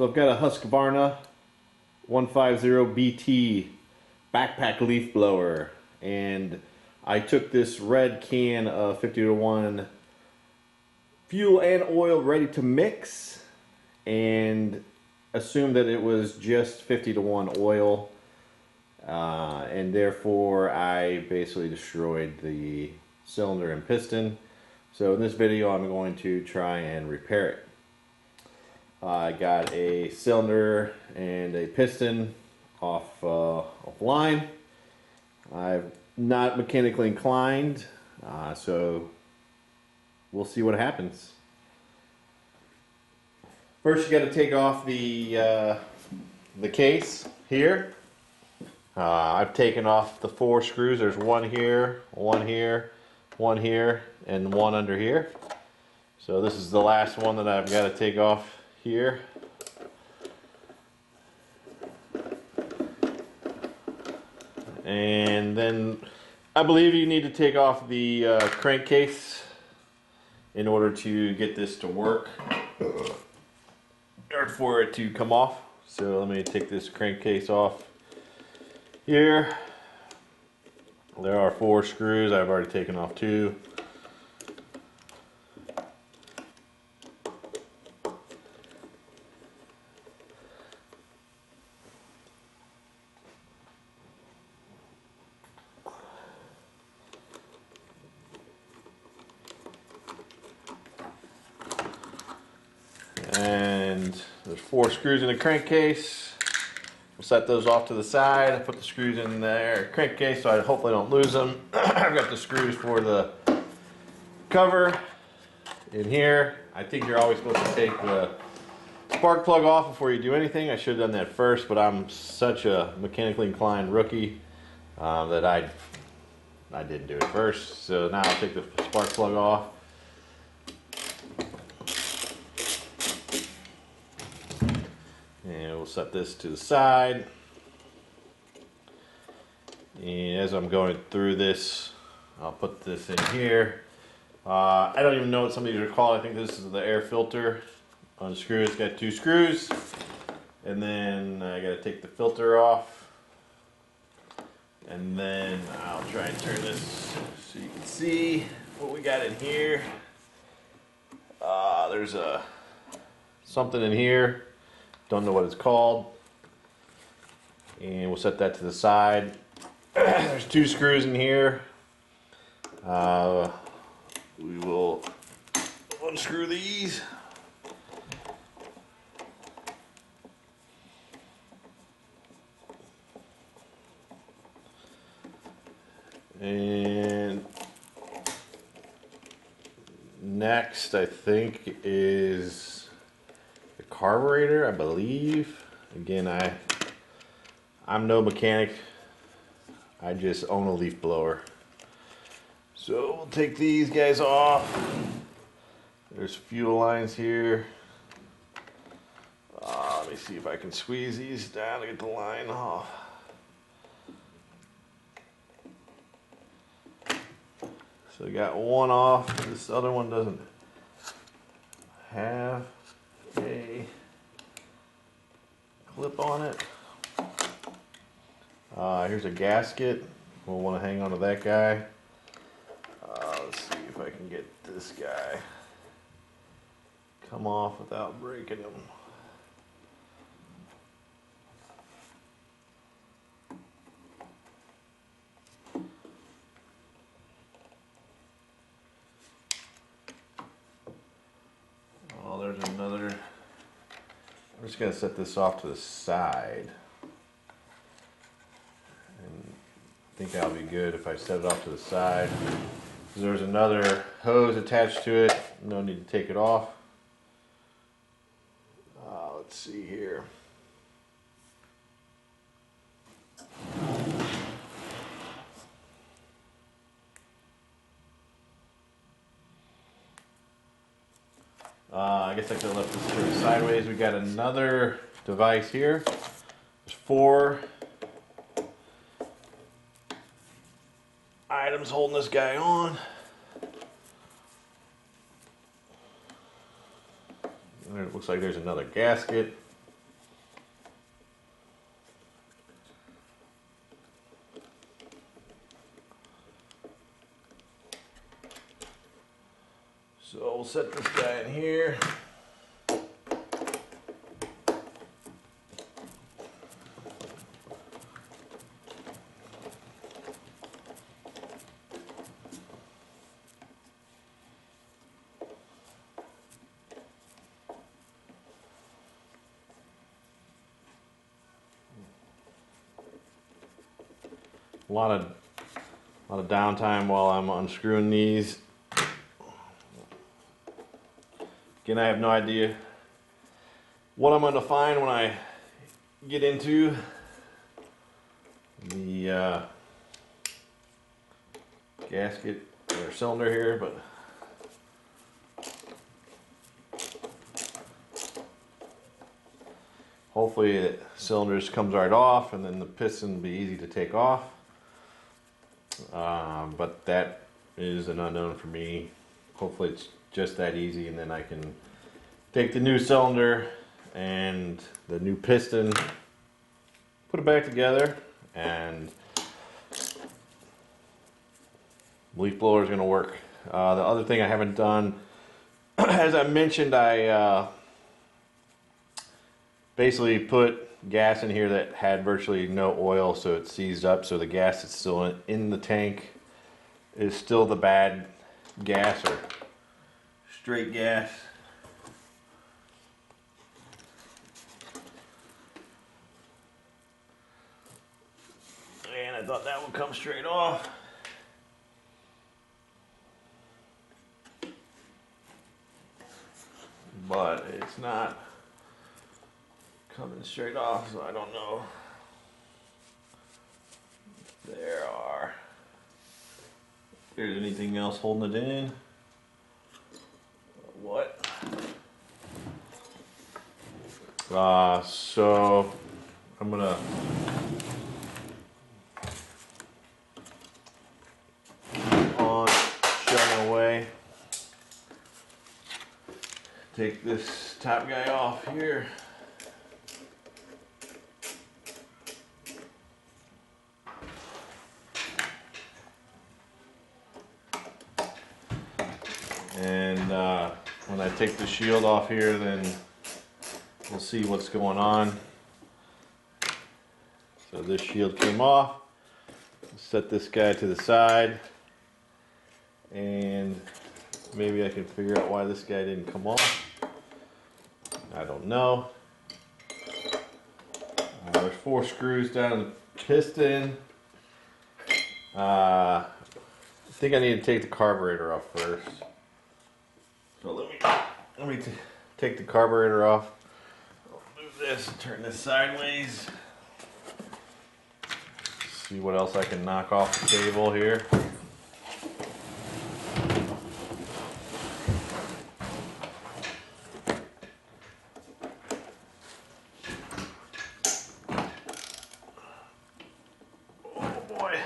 So I've got a Husqvarna 150BT Backpack Leaf Blower, and I took this red can of 50-to-1 fuel and oil ready to mix and assumed that it was just 50-to-1 oil, and therefore I basically destroyed the cylinder and piston. So in this video I'm going to try and repair it. I got a cylinder and a piston offline. I'm not mechanically inclined, so we'll see what happens. First, you got to take off the case here. I've taken off the 4 screws. There's one here, one here, one here, and one under here. So this is the last one that I've got to take off here. And then I believe you need to take off the crankcase in order to get this to work, or for it to come off. So let me take this crankcase off here. There are 4 screws. I've already taken off 2. And there's 4 screws in the crankcase. We'll set those off to the side. I put the screws in there crankcase so I hopefully don't lose them. I've got the screws for the cover in here. I think you're always supposed to take the spark plug off before you do anything. I should have done that first, but I'm such a mechanically inclined rookie that I didn't do it first. So now I'll take the spark plug off. And we'll set this to the side. And as I'm going through this, I'll put this in here. I don't even know what some of these are called. I think this is the air filter. Unscrew, it's got 2 screws. And then I gotta take the filter off. And then I'll try and turn this so you can see what we got in here. There's something in here. Don't know what it's called. And we'll set that to the side. There's 2 screws in here. We will unscrew these. And next, I think, is the carburetor, I believe. Again, I'm no mechanic. I just own a leaf blower. So we'll take these guys off. There's fuel lines here. Let me see if I can squeeze these down to get the line off. So we got one off. This other one doesn't have a clip on it. Here's a gasket. We'll want to hang on to that guy. Let's see if I can get this guy come off without breaking him. Oh, there's another. I'm just going to set this off to the side. And I think that'll be good if I set it off to the side. There's another hose attached to it. No need to take it off. Let's see here. I guess I could have left this turn sideways. We got another device here. There's 4 items holding this guy on. It looks like there's another gasket. So we'll set this guy in here. A lot of downtime while I'm unscrewing these. Again, I have no idea what I'm going to find when I get into the gasket or cylinder here, but hopefully the cylinder just comes right off, and then the piston will be easy to take off. But that is an unknown for me. Hopefully it's just that easy, and then I can take the new cylinder and the new piston, put it back together, and leaf blower is going to work. The other thing I haven't done, as I mentioned, I basically put gas in here that had virtually no oil, so it seized up, so the gas that's still in the tank is still the bad gas, or straight gas. And I thought that would come straight off. But it's not coming straight off, so I don't know if there's anything else holding it in. What? So I'm gonna on shoving away. Take this top guy off here. And when I take the shield off here, then we'll see what's going on. So this shield came off. Set this guy to the side, and maybe I can figure out why this guy didn't come off. I don't know. There's 4 screws down in the piston. I think I need to take the carburetor off first. So let me take the carburetor off. I'll move this and turn this sideways. See what else I can knock off the table here. Oh boy.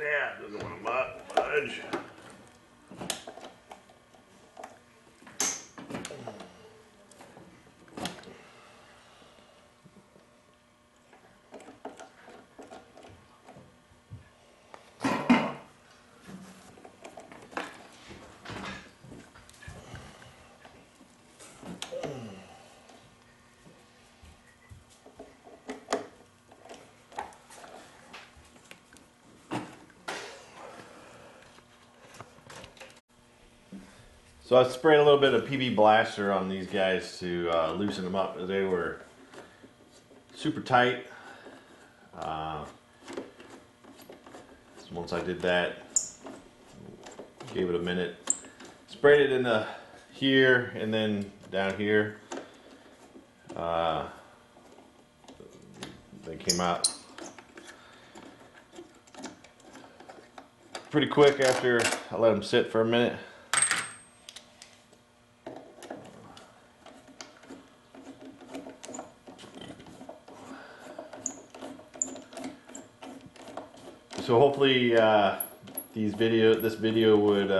Yeah, doesn't want to budge. So I sprayed a little bit of PB Blaster on these guys to loosen them up. They were super tight. So once I did that, gave it a minute, sprayed it in the here and then down here. They came out pretty quick after I let them sit for a minute. So hopefully this video would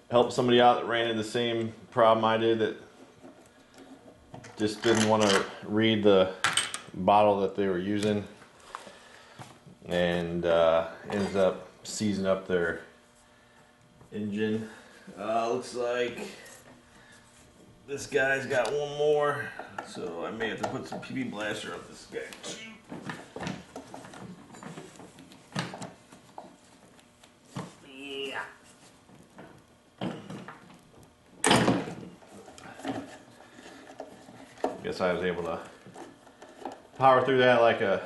help somebody out that ran into the same problem I did, that just didn't want to read the bottle that they were using, and ends up seizing up their engine. Looks like this guy's got one more, so I may have to put some PB Blaster on this guy too. Yeah. Guess I was able to power through that like a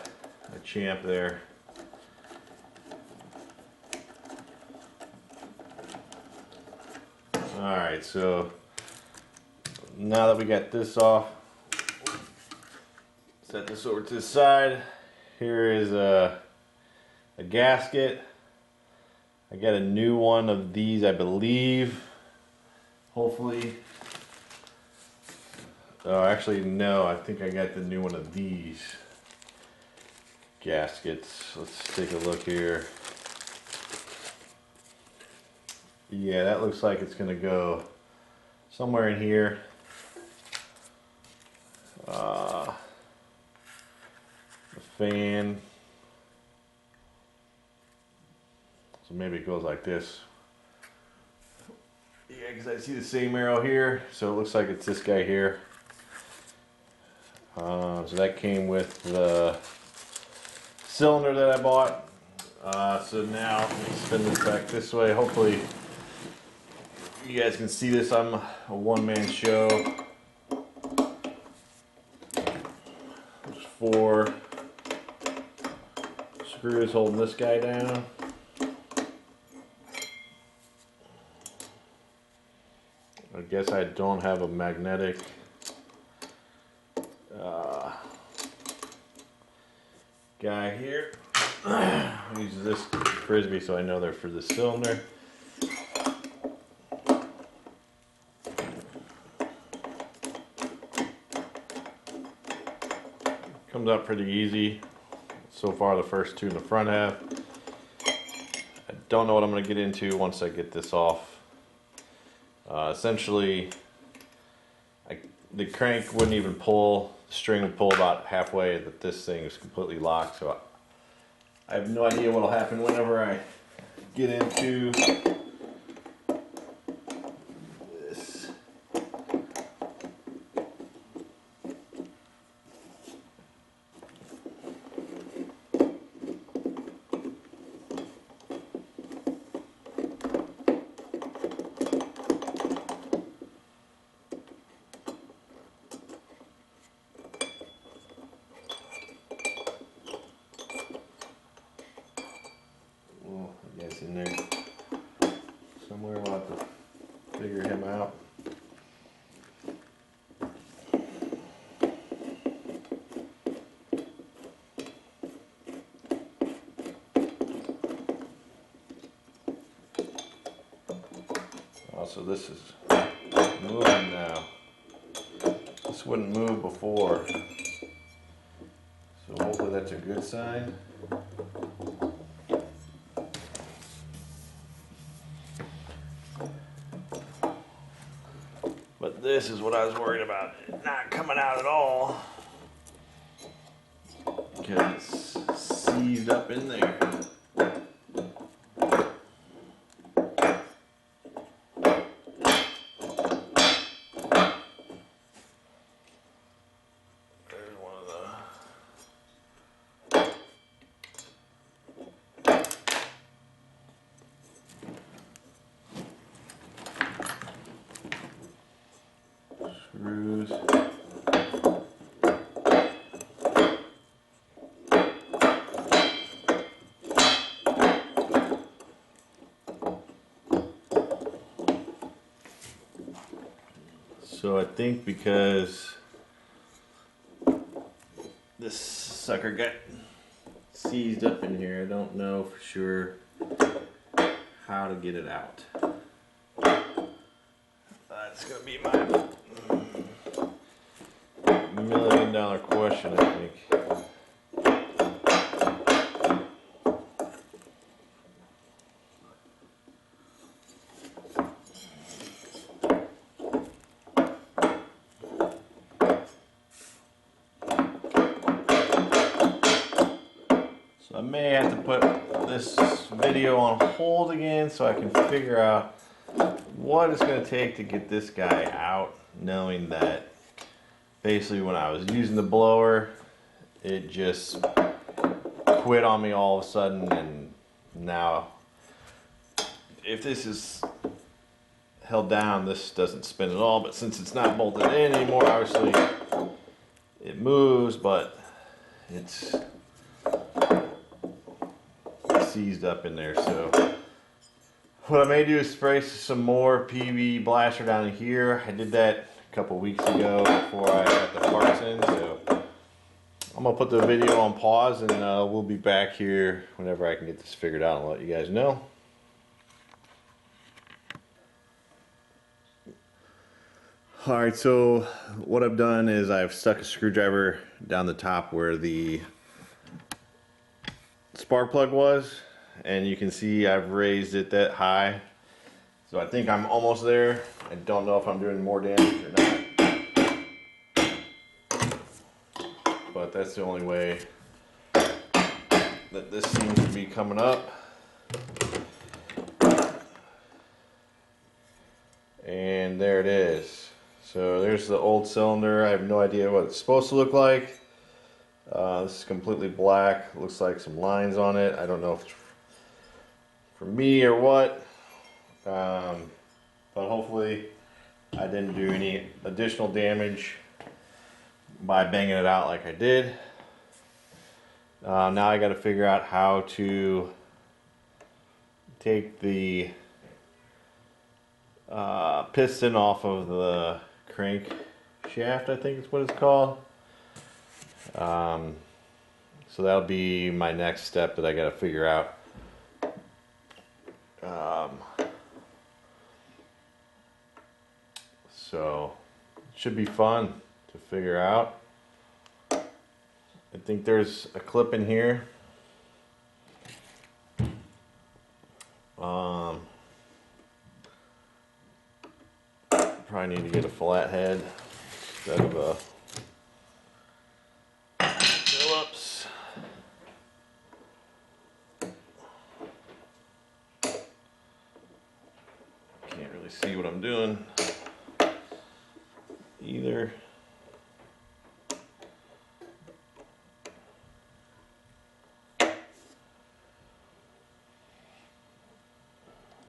champ there. Alright, so now that we got this off, set this over to the side. Here is a gasket. I got a new one of these, I believe. Hopefully. Oh, actually, no, I think I got the new one of these gaskets. Let's take a look here. Yeah, that looks like it's gonna go somewhere in here. The fan. So maybe it goes like this. Yeah, because I see the same arrow here, so it looks like it's this guy here. So that came with the cylinder that I bought. So now, let me spin this back this way. Hopefully you guys can see this. I'm a one-man show. There's 4 screws holding this guy down. I guess I don't have a magnetic guy here. I use this frisbee so I know they're for the cylinder. Comes out pretty easy. So far the first 2 in the front half. I don't know what I'm going to get into once I get this off. Essentially, the crank wouldn't even pull. The string would pull about halfway, that this thing is completely locked. So I have no idea what will happen whenever I get into this. In there somewhere. We'll have to figure him out. Also, this is moving now. This wouldn't move before, so hopefully that's a good sign. But this is what I was worried about, it not coming out at all, because it's seized up in there. There's one of the screws. So I think because this sucker got seized up in here, I don't know for sure how to get it out. That's gonna be my $1,000,000 question, I think. I may have to put this video on hold again so I can figure out what it's going to take to get this guy out, knowing that basically when I was using the blower, it just quit on me all of a sudden, and now if this is held down, this doesn't spin at all, but since it's not bolted in anymore, obviously it moves, but it's seized up in there. So what I may do is spray some more PV blaster down in here. I did that a couple weeks ago before I got the parts in, so I'm gonna put the video on pause, and we'll be back here whenever I can get this figured out and let you guys know. Alright, so what I've done is I've stuck a screwdriver down the top where the spark plug was, and you can see I've raised it that high. So I think I'm almost there. I don't know if I'm doing more damage or not, but that's the only way that this seems to be coming up. And there it is. So there's the old cylinder. I have no idea what it's supposed to look like. This is completely black. Looks like some lines on it. I don't know if it's for me or what. But hopefully I didn't do any additional damage by banging it out like I did. Now I got to figure out how to take the piston off of the crank shaft, I think is what it's called. So that'll be my next step that I got to figure out. So it should be fun to figure out. I think there's a clip in here. Probably need to get a flat head instead of a Phillips. Can't really see what I'm doing either.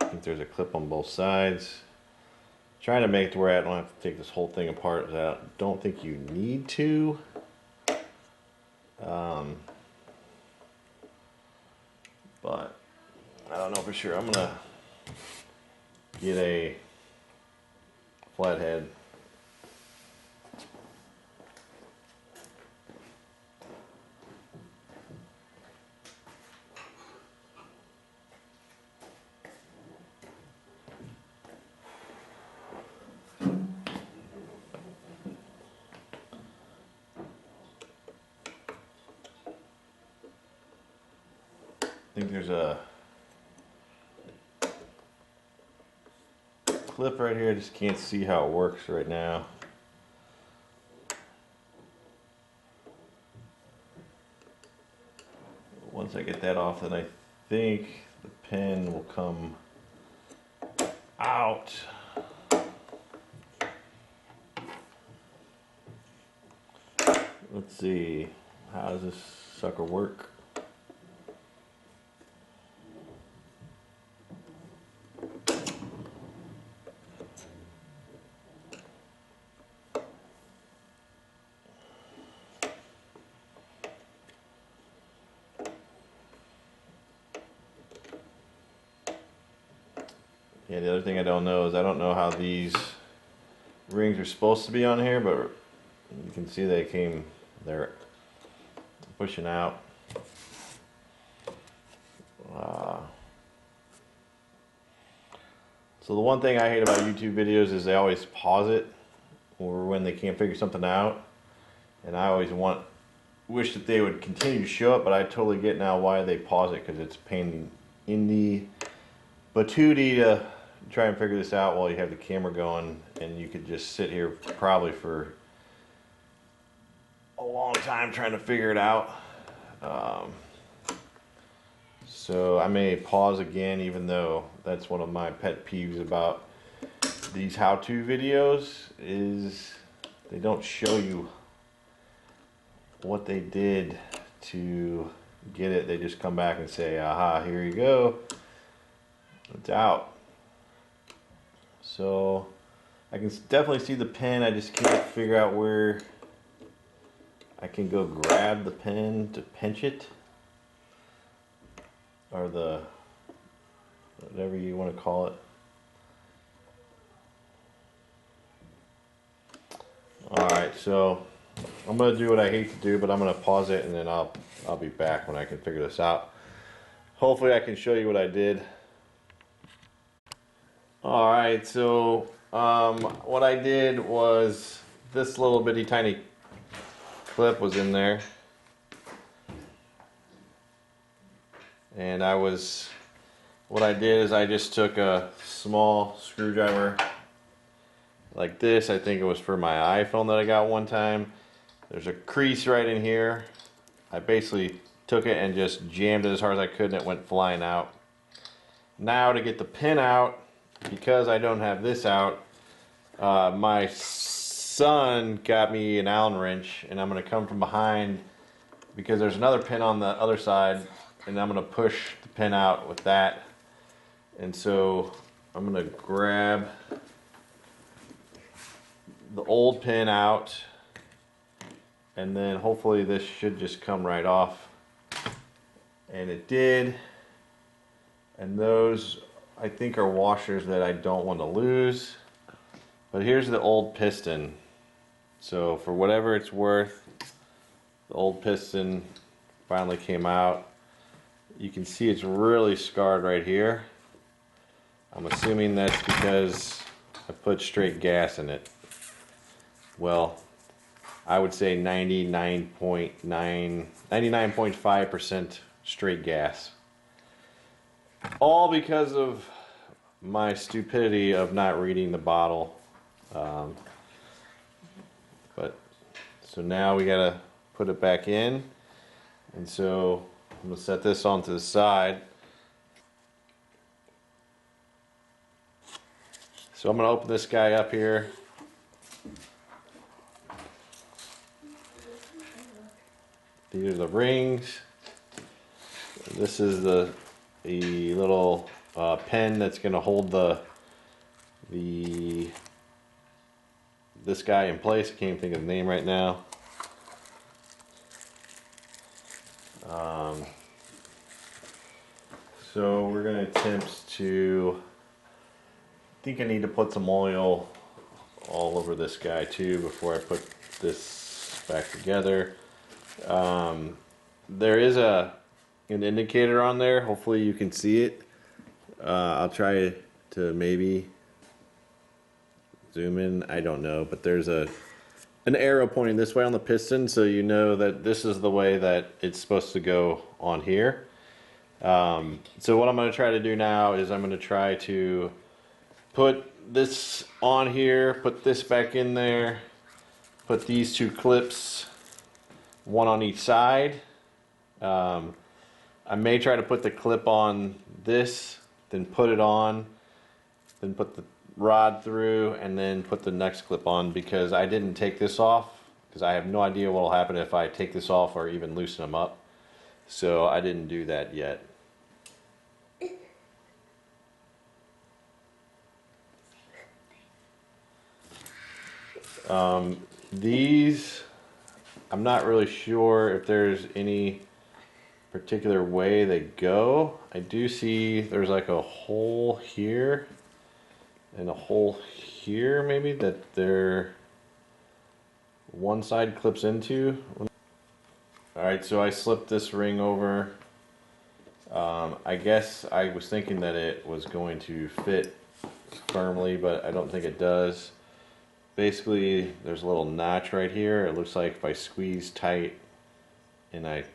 I think there's a clip on both sides. Trying to make it to where I don't have to take this whole thing apart. I don't think you need to. But I don't know for sure. I'm gonna get a flathead. I think there's a clip right here. I just can't see how it works right now. Once I get that off, then I think the pin will come out. Let's see, how does this sucker work? Yeah, the other thing I don't know is I don't know how these rings are supposed to be on here, but you can see they're pushing out. So the one thing I hate about YouTube videos is they always pause it, or when they can't figure something out, and I always wish that they would continue to show it, but I totally get now why they pause it, because it's a pain in the patootie to try and figure this out while you have the camera going, and you could just sit here probably for a long time trying to figure it out. So I may pause again, even though that's one of my pet peeves about these how-to videos, is they don't show you what they did to get it. They just come back and say, aha, here you go, it's out. So I can definitely see the pin. I just can't figure out where I can go grab the pin to pinch it, or the whatever you want to call it. Alright, so I'm going to do what I hate to do, but I'm going to pause it and then I'll be back when I can figure this out. Hopefully I can show you what I did. Alright, so what I did was this little bitty tiny clip was in there. And what I did is I just took a small screwdriver like this. I think it was for my iPhone that I got one time. There's a crease right in here. I basically took it and just jammed it as hard as I could and it went flying out. Now to get the pin out, because I don't have this out, my son got me an Allen wrench, and I'm going to come from behind because there's another pin on the other side, and I'm going to push the pin out with that. And so I'm going to grab the old pin out, and then hopefully this should just come right off. And it did. And those, I think, are washers that I don't want to lose. But here's the old piston. So for whatever it's worth, the old piston finally came out. You can see it's really scarred right here. I'm assuming that's because I put straight gas in it. Well, I would say 99.5% straight gas. All because of my stupidity of not reading the bottle. So now we gotta put it back in. And so I'm gonna set this onto the side. So I'm gonna open this guy up here. These are the rings. This is the little pen that's going to hold this guy in place. I can't think of the name right now. So we're going to attempt to, I think I need to put some oil all over this guy too before I put this back together. There is an indicator on there. Hopefully you can see it. I'll try to maybe zoom in. I don't know, but there's an arrow pointing this way on the piston, so you know that this is the way that it's supposed to go on here. So what I'm going to try to do now is I'm going to try to put this on here, put this back in there, put these two clips, one on each side. I may try to put the clip on this, then put it on, then put the rod through, and then put the next clip on, because I didn't take this off, because I have no idea what will happen if I take this off or even loosen them up. So I didn't do that yet. These, I'm not really sure if there's any particular way they go. I do see there's like a hole here and a hole here maybe that their one side clips into. Alright, so I slipped this ring over. I guess I was thinking that it was going to fit firmly, but I don't think it does. Basically, there's a little notch right here. It looks like if I squeeze tight and it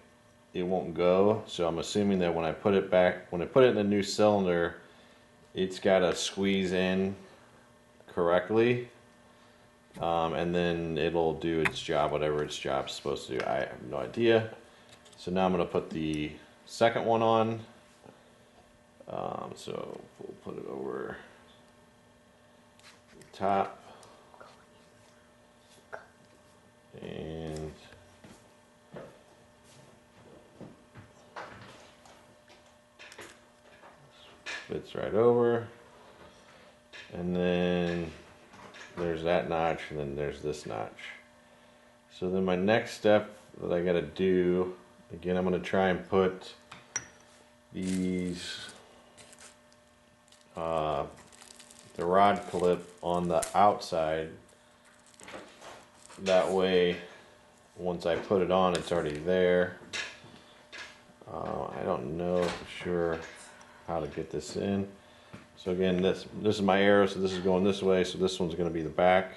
won't go. So I'm assuming that when I put it back, when I put it in the new cylinder, it's got to squeeze in correctly, and then it'll do its job, whatever its job's supposed to do. I have no idea. So now I'm going to put the second one on. So we'll put it over the top and fits right over, and then there's that notch, and then there's this notch. So then my next step that I gotta do, again, I'm gonna try and put these the rod clip on the outside. That way, once I put it on, it's already there. I don't know for sure how to get this in. So again, this is my arrow, so this is going this way, so this one's going to be the back.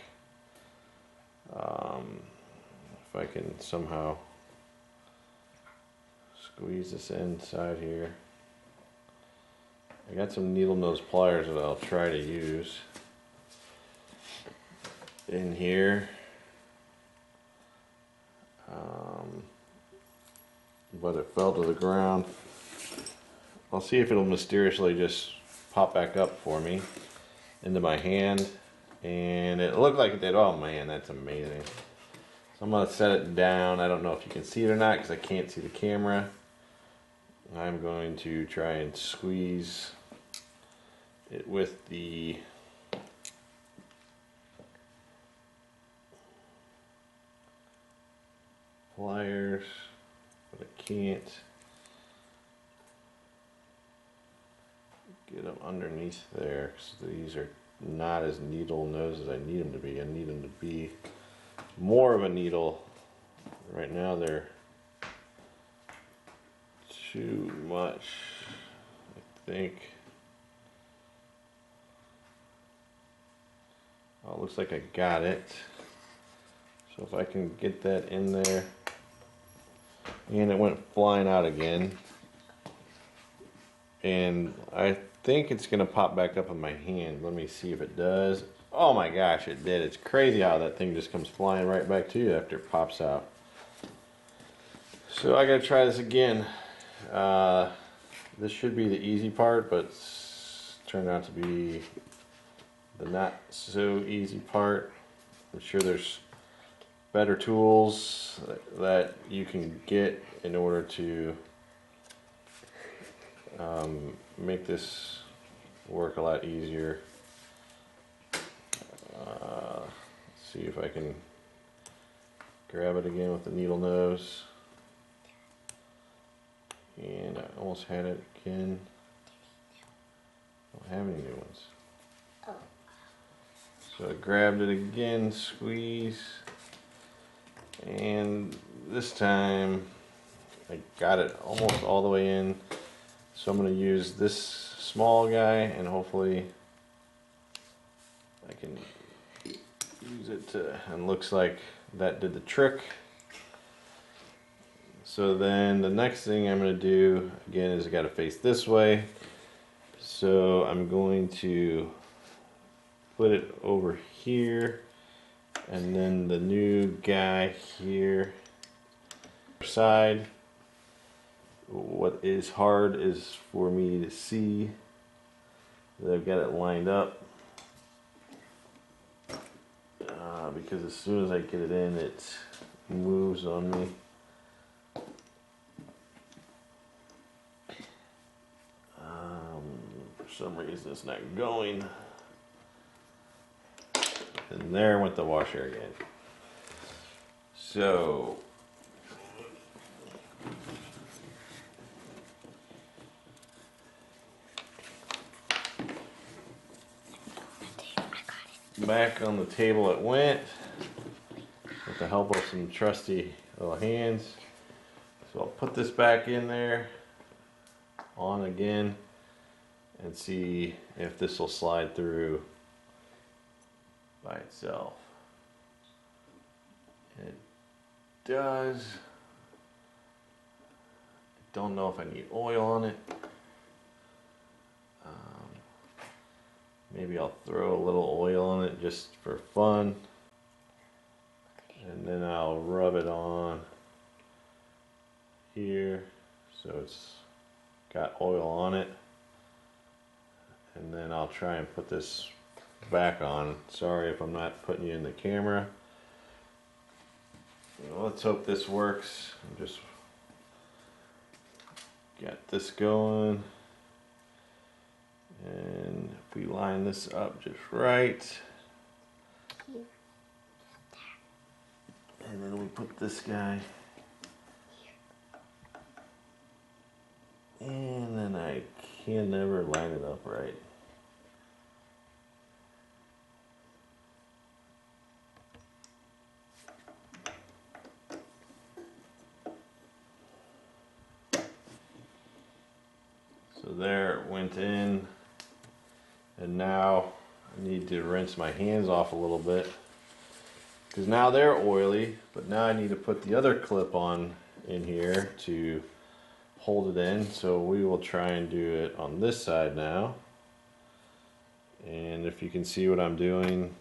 If I can somehow squeeze this inside here. I got some needle nose pliers that I'll try to use in here. But it fell to the ground. I'll see if it'll mysteriously just pop back up for me into my hand. And it looked like it did. Oh man, that's amazing. So I'm going to set it down. I don't know if you can see it or not because I can't see the camera. I'm going to try and squeeze it with the pliers, but I can't get them underneath there because these are not as needle nose as I need them to be. I need them to be more of a needle. Right now they're too much, I think. Oh, it looks like I got it. So if I can get that in there, and it went flying out again, and I think it's gonna pop back up in my hand. Let me see if it does. Oh my gosh, it did. It's crazy how that thing just comes flying right back to you after it pops out. So I gotta try this again. This should be the easy part, but it's turned out to be the not so easy part. I'm sure there's better tools that you can get in order to make this work a lot easier. Let's see if I can grab it again with the needle nose. And I almost had it again. I don't have any new ones. Oh. So I grabbed it again, squeeze, and this time I got it almost all the way in. So I'm going to use this small guy and hopefully I can use it to, and looks like that did the trick. So then the next thing I'm going to do again is I got to face this way. So I'm going to put it over here and then the new guy here side. What is hard is for me to see that I've got it lined up because as soon as I get it in, it moves on me. For some reason it's not going. And there went the washer again. So back on the table it went with the help of some trusty little hands. So I'll put this back in there on again and see if this will slide through by itself. And it does. I don't know if I need oil on it. Maybe I'll throw a little oil on it just for fun. And then I'll rub it on here so it's got oil on it. and then I'll try and put this back on. Sorry if I'm not putting you in the camera. Well, let's hope this works. I'm just got this going, and if we line this up just right, and then we put this guy, and then I can never line it up right. So there it went in, and now I need to rinse my hands off a little bit because now they're oily, but now I need to put the other clip on in here to hold it in. So we will try and do it on this side now. And if you can see what I'm doing,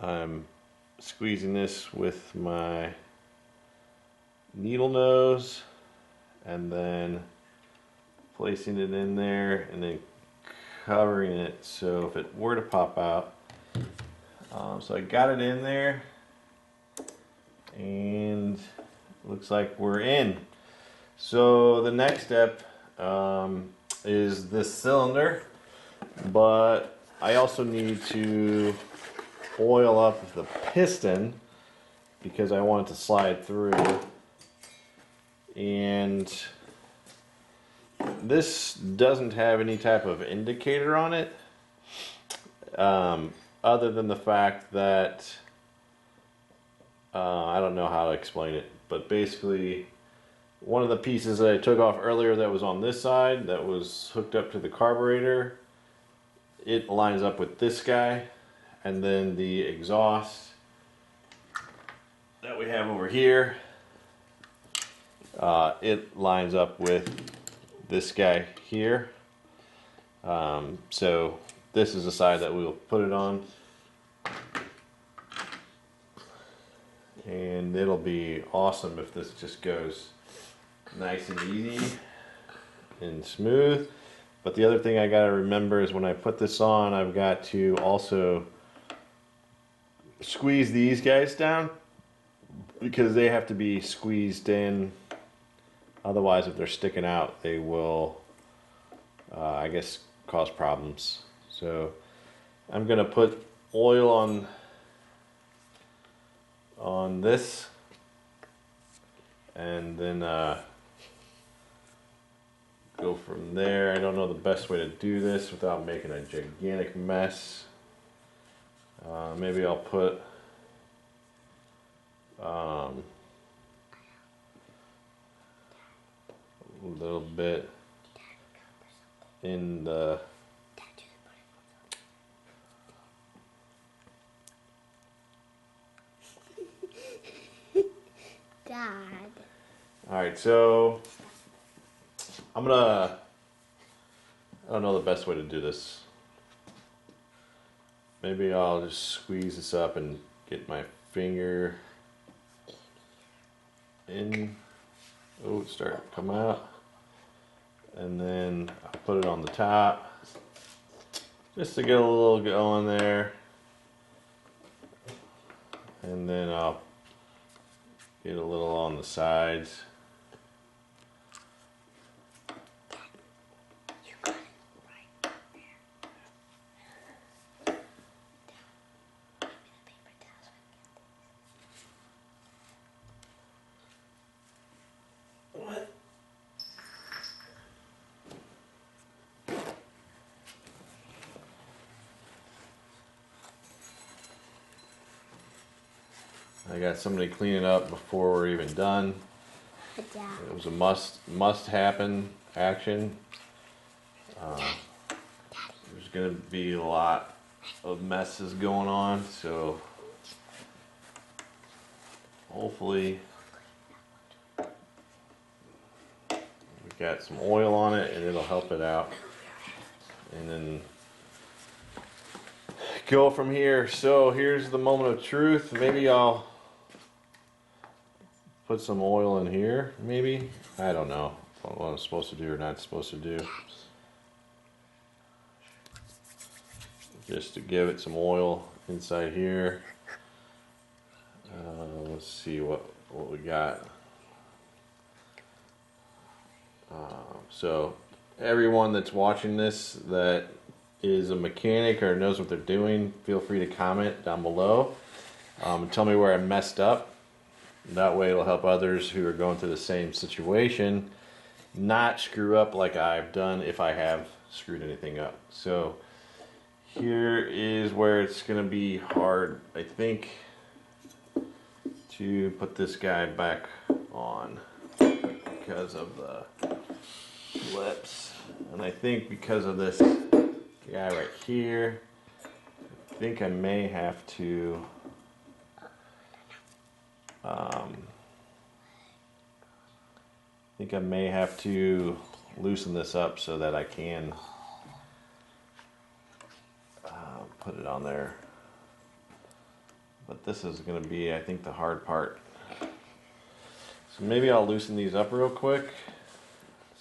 I'm squeezing this with my needle nose and then placing it in there and then covering it so if it were to pop out. So I got it in there, and looks like we're in. So the next step is this cylinder, but I also need to oil up the piston because I want it to slide through. And this doesn't have any type of indicator on it, other than the fact that I don't know how to explain it, but basically one of the pieces that I took off earlier that was on this side that was hooked up to the carburetor, it lines up with this guy, and then the exhaust that we have over here, it lines up with this guy here. So this is the side that we'll put it on, and it'll be awesome if this just goes nice and easy and smooth. But the other thing I gotta remember is when I put this on, I've got to also squeeze these guys down because they have to be squeezed in. Otherwise, if they're sticking out, they will, I guess, cause problems. So I'm gonna put oil on this, and then go from there. I don't know the best way to do this without making a gigantic mess. Maybe I'll put a little bit in the Dad. Alright, so I don't know the best way to do this. Maybe I'll just squeeze this up and get my finger in. Oh, it's starting to come out. And then I'll put it on the top just to get a little going there. And then I'll get a little on the sides. What? I got somebody cleaning up before we're even done. Yeah. It was a must happen action. There's gonna be a lot of messes going on, so hopefully we got some oil on it and it'll help it out, and then go from here. So here's the moment of truth. Maybe I'll put some oil in here, maybe. I don't know what I'm supposed to do or not supposed to do. just to give it some oil inside here. Let's see what we got. So everyone that's watching this that is a mechanic or knows what they're doing, feel free to comment down below. Tell me where I messed up. That way it'll help others who are going through the same situation not screw up like I've done if I have screwed anything up. So here is where it's going to be hard, I think, to put this guy back on because of the flips. And I think because of this guy right here, I think I may have to loosen this up so that I can put it on there. But this is going to be, I think, the hard part. So maybe I'll loosen these up real quick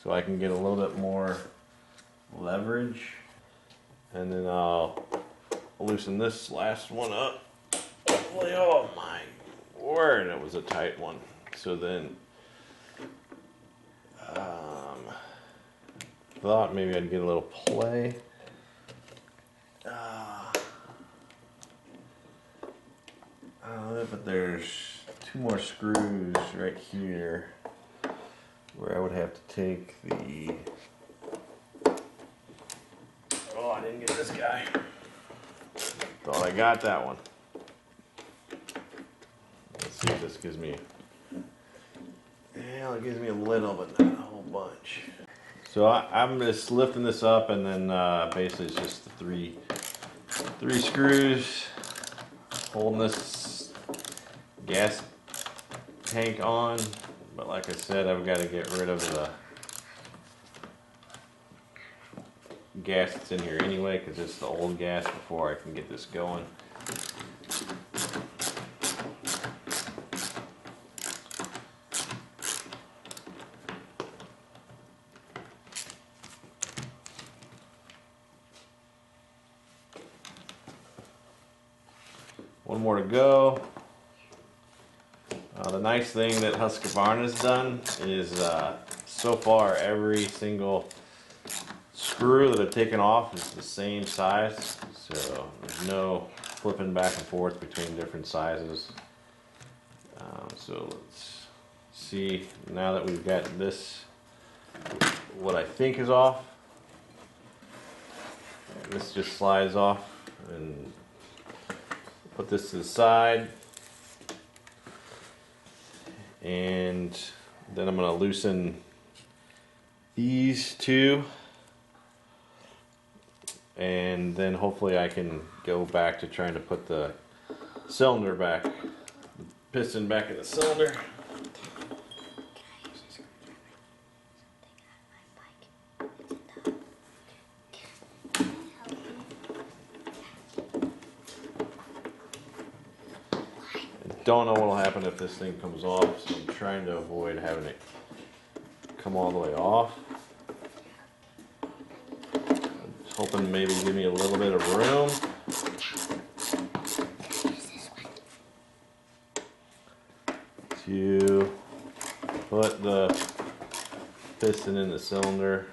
so I can get a little bit more leverage. And then I'll loosen this last one up. Oh my word, it was a tight one. So then thought maybe I'd get a little play. But there's two more screws right here where I would have to take the... Oh, I didn't get this guy. Thought I got that one. Let's see if this gives me... Yeah, it gives me a little, but not a whole bunch. So I'm just lifting this up, and then basically it's just the three screws holding this gas tank on. But like I said, I've got to get rid of the gas that's in here anyway, because it's the old gas before I can get this going. One more to go. The nice thing that Husqvarna's done is so far every single screw that I've taken off is the same size, so there's no flipping back and forth between different sizes. So let's see, now that we've got this, what I think is off. This just slides off, and put this to the side, and then I'm going to loosen these two, and then hopefully I can go back to trying to put the cylinder back, the piston back in the cylinder. Don't know what will happen if this thing comes off, so I'm trying to avoid having it come all the way off. I'm just hoping maybe give me a little bit of room. To put the piston in the cylinder.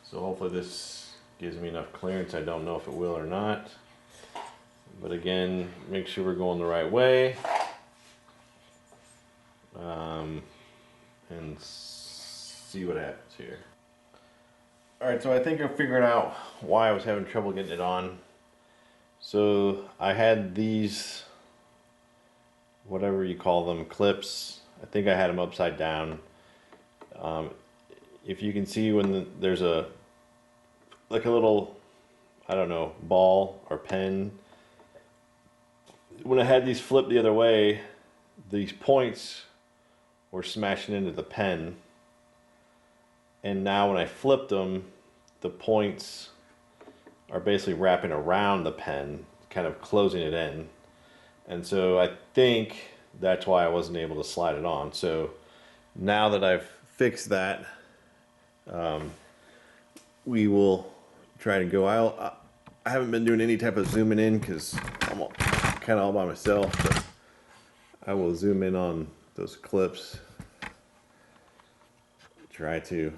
So hopefully this gives me enough clearance. I don't know if it will or not. But again, make sure we're going the right way. And see what happens here. Alright, so I think I figured out why I was having trouble getting it on. So I had these, whatever you call them, clips. I think I had them upside down. If you can see when there's like a little, I don't know, ball or pen. When I had these flipped the other way, these points were smashing into the pen. And now when I flipped them, the points are basically wrapping around the pen, kind of closing it in. And so I think that's why I wasn't able to slide it on. So now that I've fixed that, we will try to go out. I haven't been doing any type of zooming in because I'm kind of all by myself, but I will zoom in on those clips. Try to.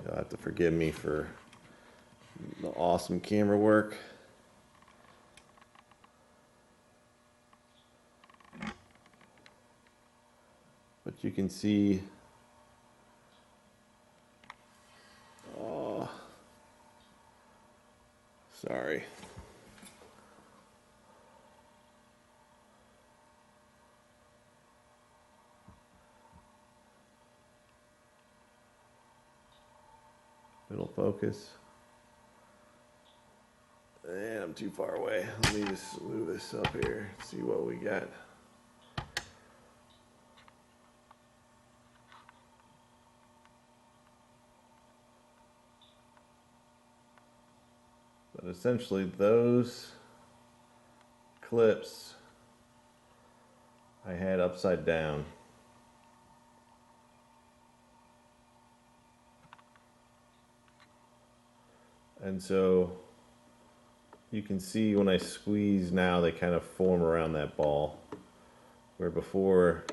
You'll have to forgive me for the awesome camera work. But you can see, oh, sorry. It'll focus. And I'm too far away. Let me just move this up here, see what we got. But essentially those clips I had upside down. And so you can see when I squeeze now, they kind of form around that ball, where before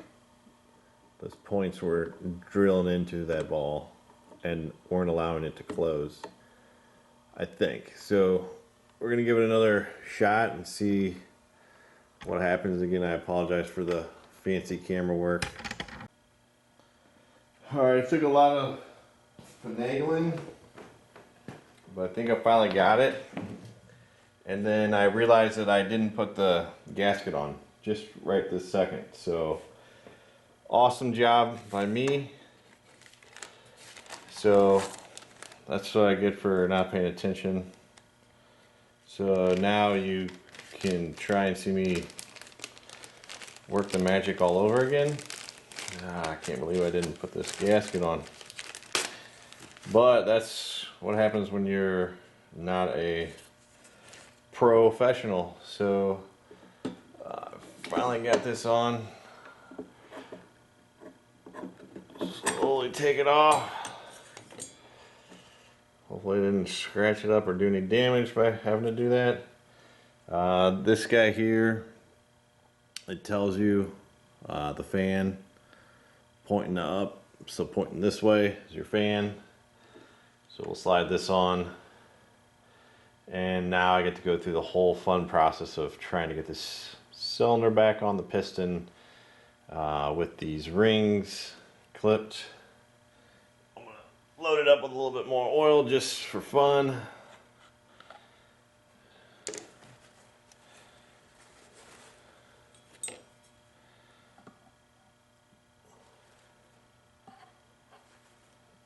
those points were drilling into that ball and weren't allowing it to close, I think. So we're gonna give it another shot and see what happens. Again, I apologize for the fancy camera work. All right, it took a lot of finagling, but I think I finally got it. And then I realized that I didn't put the gasket on just right this second. So awesome job by me. So that's what I get for not paying attention. So now you can try and see me work the magic all over again. I can't believe I didn't put this gasket on. But that's what happens when you're not a professional. So finally got this on. Slowly take it off. Hopefully I didn't scratch it up or do any damage by having to do that. This guy here, it tells you the fan pointing up, so pointing this way is your fan. So we'll slide this on, and now I get to go through the whole fun process of trying to get this cylinder back on the piston with these rings clipped. I'm gonna load it up with a little bit more oil just for fun.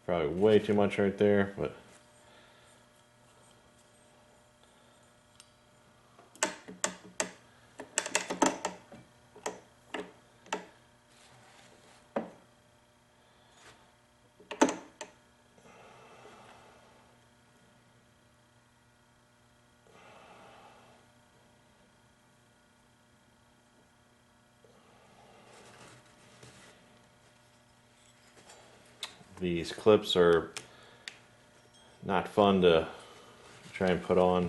Probably way too much right there, but these clips are not fun to try and put on.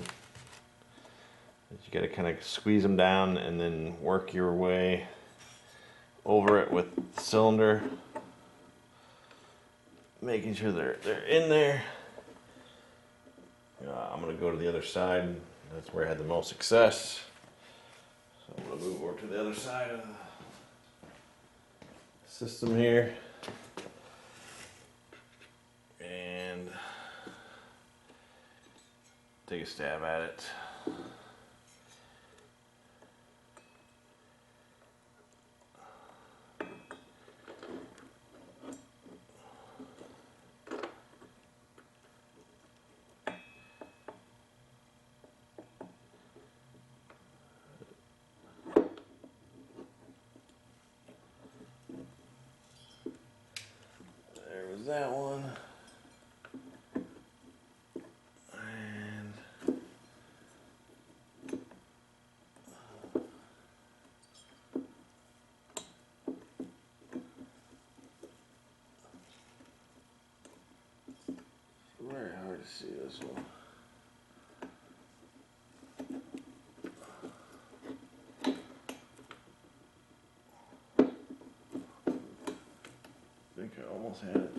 You got to kind of squeeze them down and then work your way over it with the cylinder, making sure they're in there. I'm going to go to the other side. That's where I had the most success. So I'm going to move over to the other side of the system here. And take a stab at it. There was that one. And almost had it.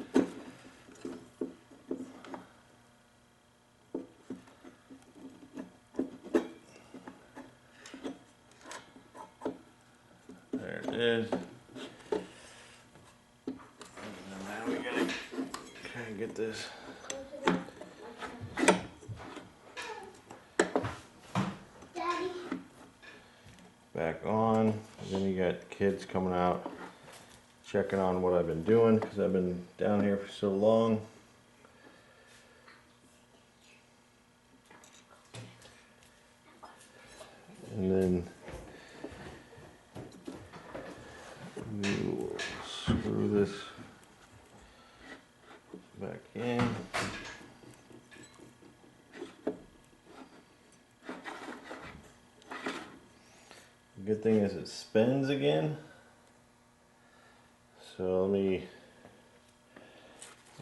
There it is. And now we gotta kind of get this back on. And then you got kids coming out checking on what I've been doing because I've been down here for so long. And then we will screw this back in. The good thing is it spins again. So let me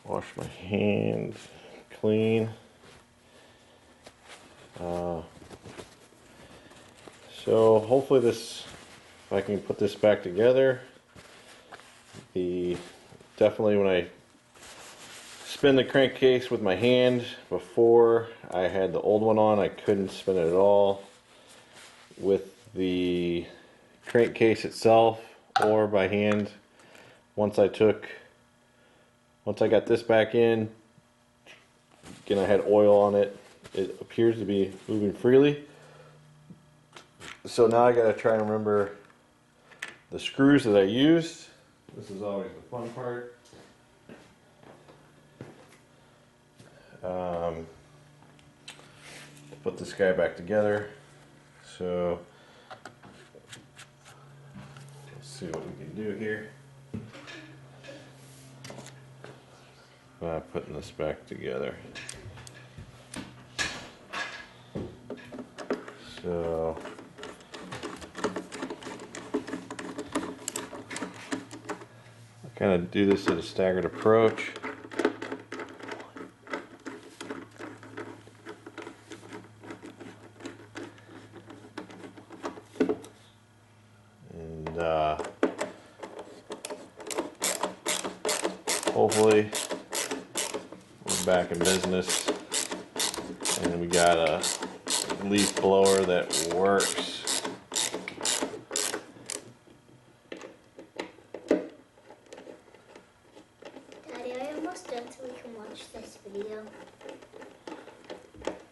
wash my hands clean. So hopefully this, if I can put this back together, definitely when I spin the crankcase with my hand, before I had the old one on, I couldn't spin it at all with the crankcase itself or by hand. Once I got this back in, again I had oil on it, it appears to be moving freely. So now I gotta try and remember the screws that I used. This is always the fun part. Put this guy back together. So let's see what we can do here. Putting this back together. So I kind of do this at a staggered approach. And hopefully we're back in business and we got a leaf blower that works. Daddy, I almost done so we can watch this video.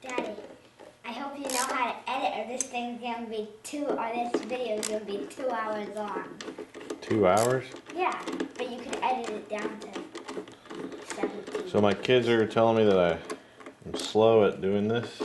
Daddy, I hope you know how to edit or this thing's gonna be this video is gonna be 2 hours long. 2 hours? Yeah, but you can edit it down to 17. So my kids are telling me that I'm slow at doing this.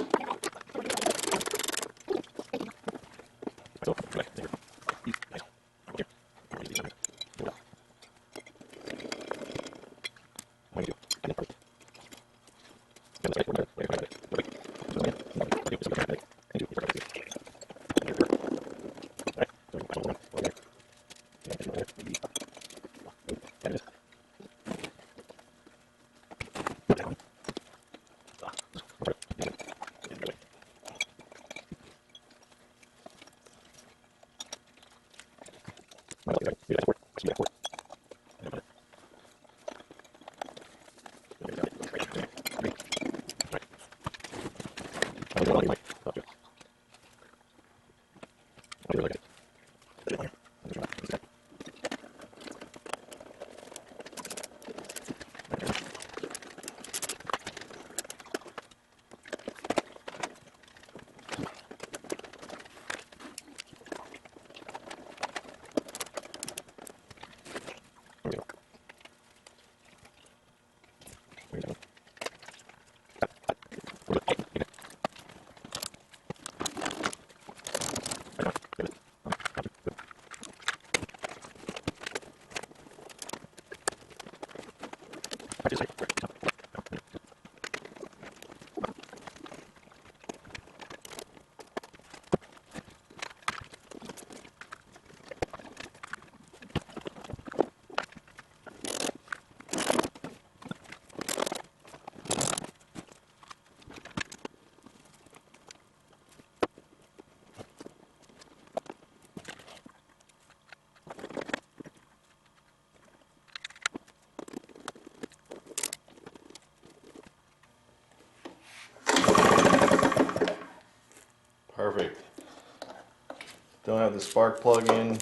Don't have the spark plug in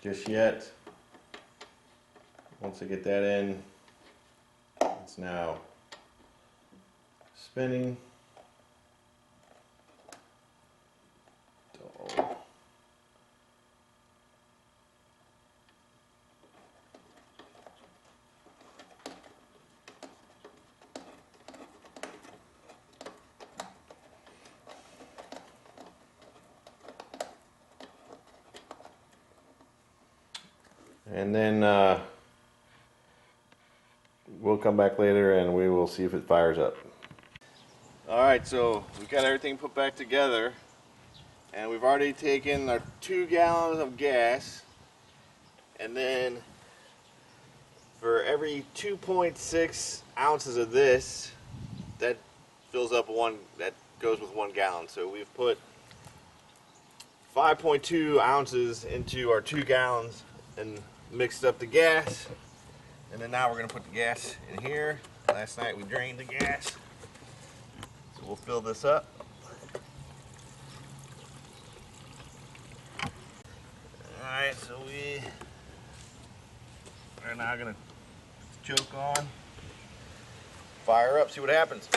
just yet. Once I get that in, it's now spinning. So, and then we'll come back later and we will see if it fires up. Alright, so we've got everything put back together, and we've already taken our 2 gallons of gas, and then for every 2.6 ounces of this, that fills up that goes with 1 gallon. So we've put 5.2 ounces into our 2 gallons and mixed up the gas, and then now we're going to put the gas in here. Last night we drained the gas, so we'll fill this up. Alright, so we are now going to choke on, fire up, see what happens.